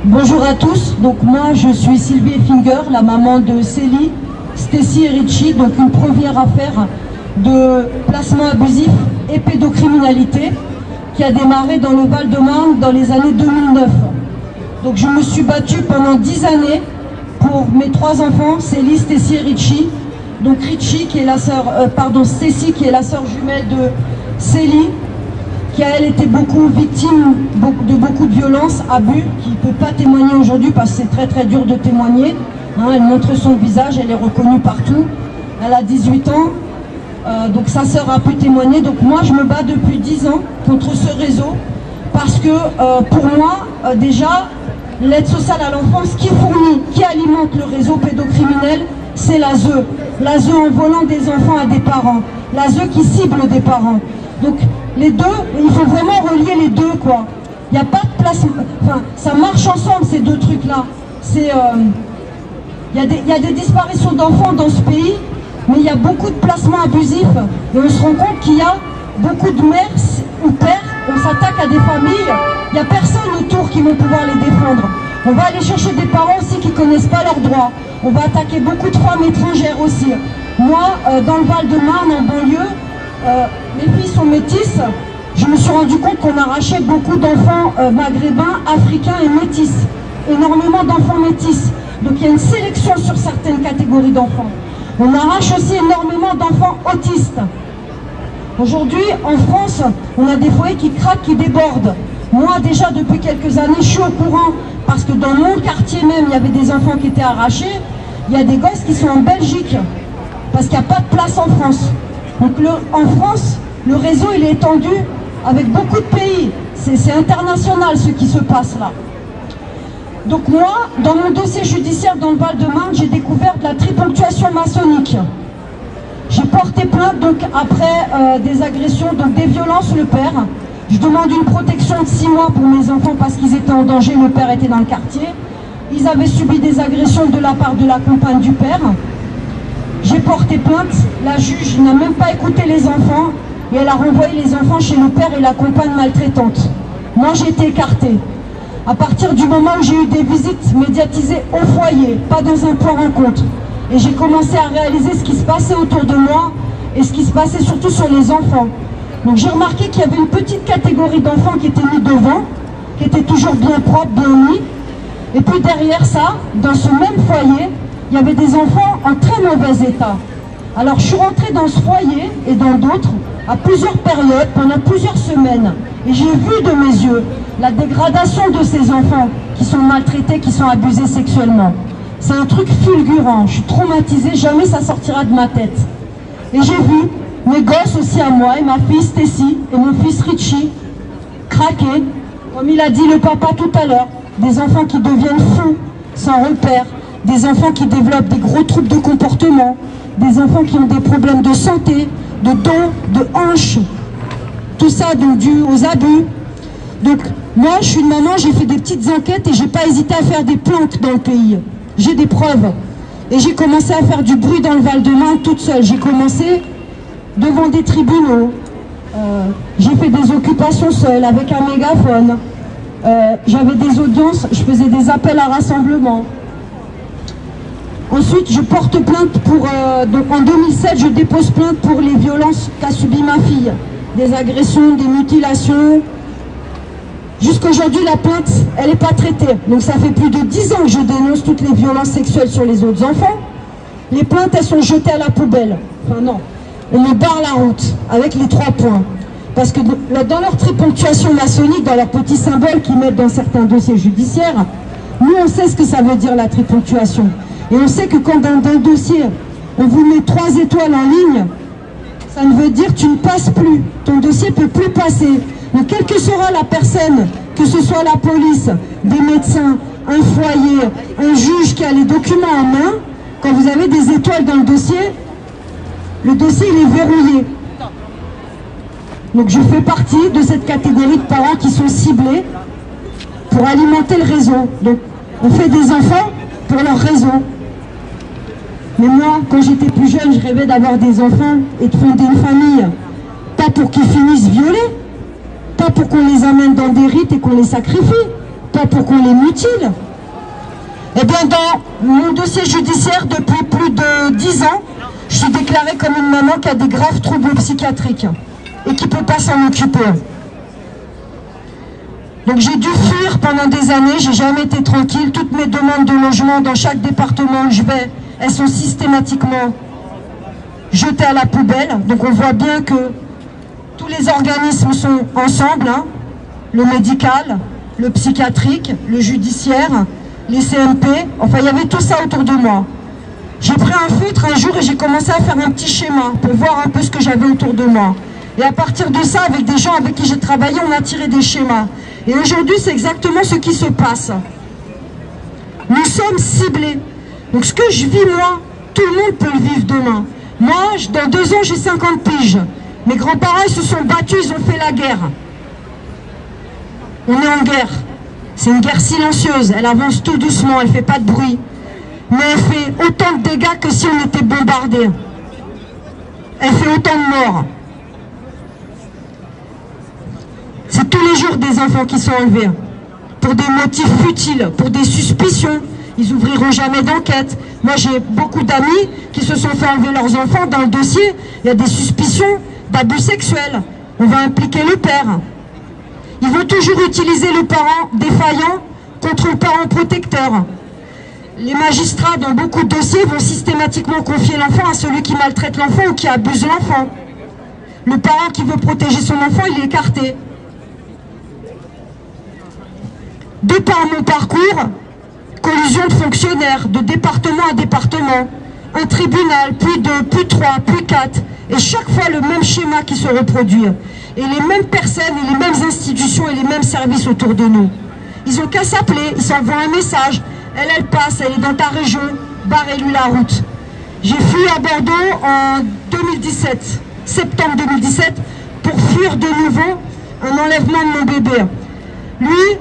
Bonjour à tous, donc moi je suis Sylvie Effinger, la maman de Célie, Stacy et Richie, donc une première affaire de placement abusif et pédocriminalité qui a démarré dans le Val-de-Marne dans les années 2009. Donc je me suis battue pendant 10 années pour mes 3 enfants, Célie, Stacy et Richie. Donc Richie qui est la sœur, Stacy qui est la sœur jumelle de Célie, qui a elle été beaucoup victime de beaucoup de violences, abus, qui ne peut pas témoigner aujourd'hui parce que c'est très dur de témoigner. Hein, elle montre son visage, elle est reconnue partout. Elle a 18 ans, donc sa sœur a pu témoigner. Donc moi je me bats depuis 10 ans contre ce réseau parce que pour moi déjà l'aide sociale à l'enfance qui fournit, qui alimente le réseau pédocriminel, c'est l'ASE. L'ASE en volant des enfants à des parents, l'ASE qui cible des parents. Donc les deux, il faut vraiment relier les deux, quoi. Il n'y a pas de place, enfin, ça marche ensemble ces deux trucs-là. C'est, il y a des disparitions d'enfants dans ce pays, mais il y a beaucoup de placements abusifs. Et on se rend compte qu'il y a beaucoup de mères ou pères, on s'attaque à des familles, il n'y a personne autour qui va pouvoir les défendre. On va aller chercher des parents aussi qui ne connaissent pas leurs droits. On va attaquer beaucoup de femmes étrangères aussi. Moi, dans le Val-de-Marne, en banlieue, mes filles sont métisses, je me suis rendu compte qu'on arrachait beaucoup d'enfants maghrébins, africains et métis. Énormément d'enfants métis. Donc il y a une sélection sur certaines catégories d'enfants. On arrache aussi énormément d'enfants autistes. Aujourd'hui, en France, on a des foyers qui craquent, qui débordent. Moi, déjà, depuis quelques années, je suis au courant, parce que dans mon quartier même, il y avait des enfants qui étaient arrachés. Il y a des gosses qui sont en Belgique, parce qu'il n'y a pas de place en France. Donc en France, le réseau il est étendu avec beaucoup de pays. C'est international ce qui se passe là. Donc moi, dans mon dossier judiciaire dans le Val-de-Marne, j'ai découvert de la triponctuation maçonnique. J'ai porté plainte donc après des agressions, donc des violences, le père. Je demande une protection de 6 mois pour mes enfants parce qu'ils étaient en danger, le père était dans le quartier. Ils avaient subi des agressions de la part de la compagne du père. J'ai porté plainte, la juge n'a même pas écouté les enfants et elle a renvoyé les enfants chez le père et la compagne maltraitante. Moi j'ai été écartée. À partir du moment où j'ai eu des visites médiatisées au foyer, pas dans un point rencontre, et j'ai commencé à réaliser ce qui se passait autour de moi et ce qui se passait surtout sur les enfants. Donc j'ai remarqué qu'il y avait une petite catégorie d'enfants qui étaient mis devant, qui étaient toujours bien propres, bien mis, et puis derrière ça, dans ce même foyer, il y avait des enfants en très mauvais état. Alors je suis rentrée dans ce foyer et dans d'autres à plusieurs périodes, pendant plusieurs semaines. Et j'ai vu de mes yeux la dégradation de ces enfants qui sont maltraités, qui sont abusés sexuellement. C'est un truc fulgurant, je suis traumatisée, jamais ça sortira de ma tête. Et j'ai vu mes gosses aussi à moi, et ma fille Stacy, et mon fils Richie, craquer, comme il a dit le papa tout à l'heure, des enfants qui deviennent fous, sans repère, des enfants qui développent des gros troubles de comportement, des enfants qui ont des problèmes de santé, de dos, de hanches, tout ça donc dû aux abus. Donc moi je suis une maman, j'ai fait des petites enquêtes et j'ai pas hésité à faire des plaintes dans le pays. J'ai des preuves. Et j'ai commencé à faire du bruit dans le Val-de-Marne toute seule. J'ai commencé devant des tribunaux, j'ai fait des occupations seule avec un mégaphone, j'avais des audiences, je faisais des appels à rassemblement. Ensuite, je porte plainte pour... donc en 2007, je dépose plainte pour les violences qu'a subies ma fille. Des agressions, des mutilations. Jusqu'aujourd'hui, la plainte, elle n'est pas traitée. Donc ça fait plus de 10 ans que je dénonce toutes les violences sexuelles sur les autres enfants. Les plaintes, elles sont jetées à la poubelle. Enfin non, on me barre la route avec les 3 points. Parce que dans leur triponctuation maçonnique, dans leurs petits symboles qu'ils mettent dans certains dossiers judiciaires, nous, on sait ce que ça veut dire la triponctuation. Et on sait que quand dans un dossier, on vous met 3 étoiles en ligne, ça ne veut dire que tu ne passes plus. Ton dossier ne peut plus passer. Donc quelle que sera la personne, que ce soit la police, des médecins, un foyer, un juge qui a les documents en main, quand vous avez des étoiles dans le dossier il est verrouillé. Donc je fais partie de cette catégorie de parents qui sont ciblés pour alimenter le réseau. Donc on fait des enfants pour leur réseau. Mais moi, quand j'étais plus jeune, je rêvais d'avoir des enfants et de fonder une famille. Pas pour qu'ils finissent violés, pas pour qu'on les amène dans des rites et qu'on les sacrifie, pas pour qu'on les mutile. Eh bien, dans mon dossier judiciaire, depuis plus de 10 ans, je suis déclarée comme une maman qui a des graves troubles psychiatriques et qui ne peut pas s'en occuper. Donc j'ai dû fuir pendant des années, j'ai jamais été tranquille. Toutes mes demandes de logement dans chaque département où je vais, elles sont systématiquement jetées à la poubelle. Donc on voit bien que tous les organismes sont ensemble, hein, le médical, le psychiatrique, le judiciaire, les CMP, enfin il y avait tout ça autour de moi. J'ai pris un feutre un jour et j'ai commencé à faire un petit schéma pour voir un peu ce que j'avais autour de moi. Et à partir de ça, avec des gens avec qui j'ai travaillé, on a tiré des schémas. Et aujourd'hui, c'est exactement ce qui se passe. Nous sommes ciblés. Donc ce que je vis moi, tout le monde peut le vivre demain. Moi, dans 2 ans, j'ai 50 piges. Mes grands-parents, ils se sont battus, ils ont fait la guerre. On est en guerre. C'est une guerre silencieuse. Elle avance tout doucement, elle ne fait pas de bruit. Mais elle fait autant de dégâts que si on était bombardé. Elle fait autant de morts. C'est tous les jours des enfants qui sont enlevés. Pour des motifs futiles, pour des suspicions. Ils n'ouvriront jamais d'enquête. Moi, j'ai beaucoup d'amis qui se sont fait enlever leurs enfants. Dans le dossier, il y a des suspicions d'abus sexuels. On va impliquer le père. Ils vont toujours utiliser le parent défaillant contre le parent protecteur. Les magistrats, dans beaucoup de dossiers, vont systématiquement confier l'enfant à celui qui maltraite l'enfant ou qui abuse l'enfant. Le parent qui veut protéger son enfant, il est écarté. De par mon parcours, collusion de fonctionnaires, de département à département, un tribunal, puis 2, puis 3, puis 4, et chaque fois le même schéma qui se reproduit. Et les mêmes personnes, et les mêmes institutions, et les mêmes services autour de nous. Ils ont qu'à s'appeler, ils s'envoient un message. Elle passe, elle est dans ta région, barrez-lui la route. J'ai fui à Bordeaux en 2017, septembre 2017, pour fuir de nouveau un enlèvement de mon bébé. Lui,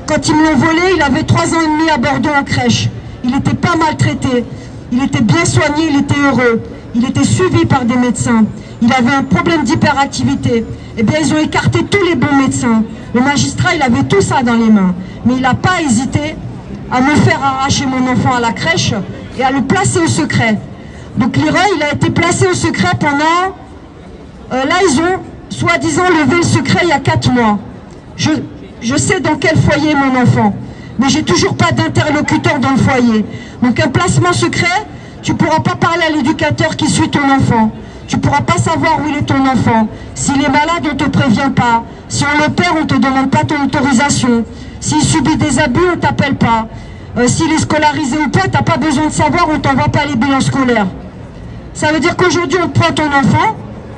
quand ils me l'ont volé, il avait 3 ans et demi à Bordeaux en crèche. Il n'était pas maltraité, il était bien soigné, il était heureux. Il était suivi par des médecins. Il avait un problème d'hyperactivité. Eh bien, ils ont écarté tous les bons médecins. Le magistrat, il avait tout ça dans les mains. Mais il n'a pas hésité à me faire arracher mon enfant à la crèche et à le placer au secret. Donc Leroy, il a été placé au secret pendant... là, ils ont soi-disant levé le secret il y a 4 mois. Je sais dans quel foyer est mon enfant, mais j'ai toujours pas d'interlocuteur dans le foyer. Donc un placement secret, tu ne pourras pas parler à l'éducateur qui suit ton enfant. Tu ne pourras pas savoir où il est ton enfant. S'il est malade, on ne te prévient pas. Si on l'opère, on ne te demande pas ton autorisation. S'il subit des abus, on ne t'appelle pas. S'il est scolarisé ou pas, tu n'as pas besoin de savoir, on ne t'envoie pas les bilans scolaires. Ça veut dire qu'aujourd'hui, on prend ton enfant,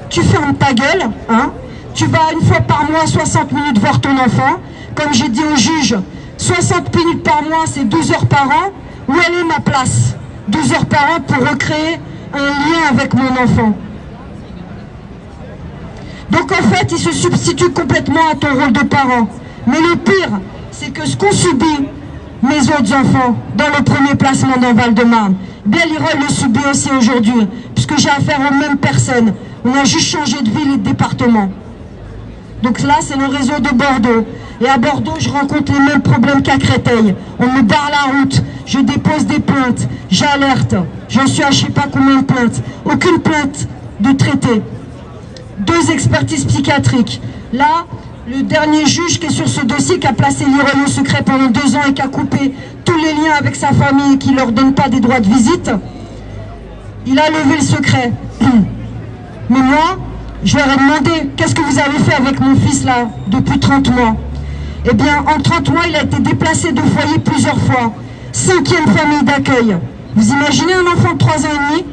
tu fermes ta gueule, hein, tu vas une fois par mois, 60 minutes voir ton enfant. Comme j'ai dit au juge, 60 minutes par mois, c'est 12 heures par an. Où elle est ma place? 12 heures par an pour recréer un lien avec mon enfant. Donc en fait, il se substitue complètement à ton rôle de parent. Mais le pire, c'est que ce qu'ont subi mes autres enfants dans le premier placement dans Val-de-Marne, bien Leroy le subit aussi aujourd'hui, puisque j'ai affaire aux mêmes personnes. On a juste changé de ville et de département. Donc là, c'est le réseau de Bordeaux. Et à Bordeaux, je rencontre les mêmes problèmes qu'à Créteil. On me barre la route, je dépose des plaintes, j'alerte. J'en suis à je ne sais pas combien de plaintes. Aucune plainte de traité. 2 expertises psychiatriques. Là, le dernier juge qui est sur ce dossier, qui a placé Leroy au secret pendant 2 ans et qui a coupé tous les liens avec sa famille et qui ne leur donne pas des droits de visite, il a levé le secret. Mais moi, je leur ai demandé, qu'est-ce que vous avez fait avec mon fils là, depuis 30 mois? Eh bien, en 30 mois, il a été déplacé de foyer plusieurs fois. 5e famille d'accueil. Vous imaginez un enfant de 3 ans et demi?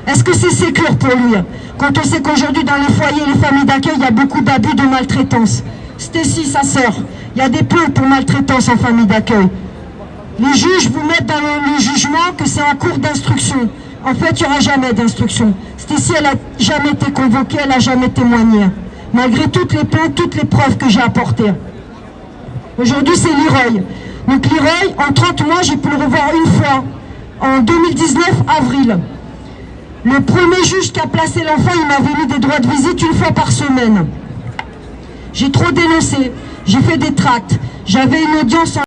Est-ce que c'est sécure pour lui? Quand on sait qu'aujourd'hui, dans les foyers et les familles d'accueil, il y a beaucoup d'abus de maltraitance. Stécie, sa sœur, il y a des plaintes pour maltraitance en famille d'accueil. Les juges vous mettent dans le jugement que c'est en cours d'instruction. En fait, il n'y aura jamais d'instruction. Stécie, elle n'a jamais été convoquée, elle n'a jamais témoigné. Malgré toutes les plaintes, toutes les preuves que j'ai apportées. Aujourd'hui, c'est Leroy. Donc Leroy, en 30 mois, j'ai pu le revoir une fois, en 2019, avril. Le premier juge qui a placé l'enfant, il m'avait mis des droits de visite une fois par semaine. J'ai trop dénoncé, j'ai fait des tracts, j'avais une audience en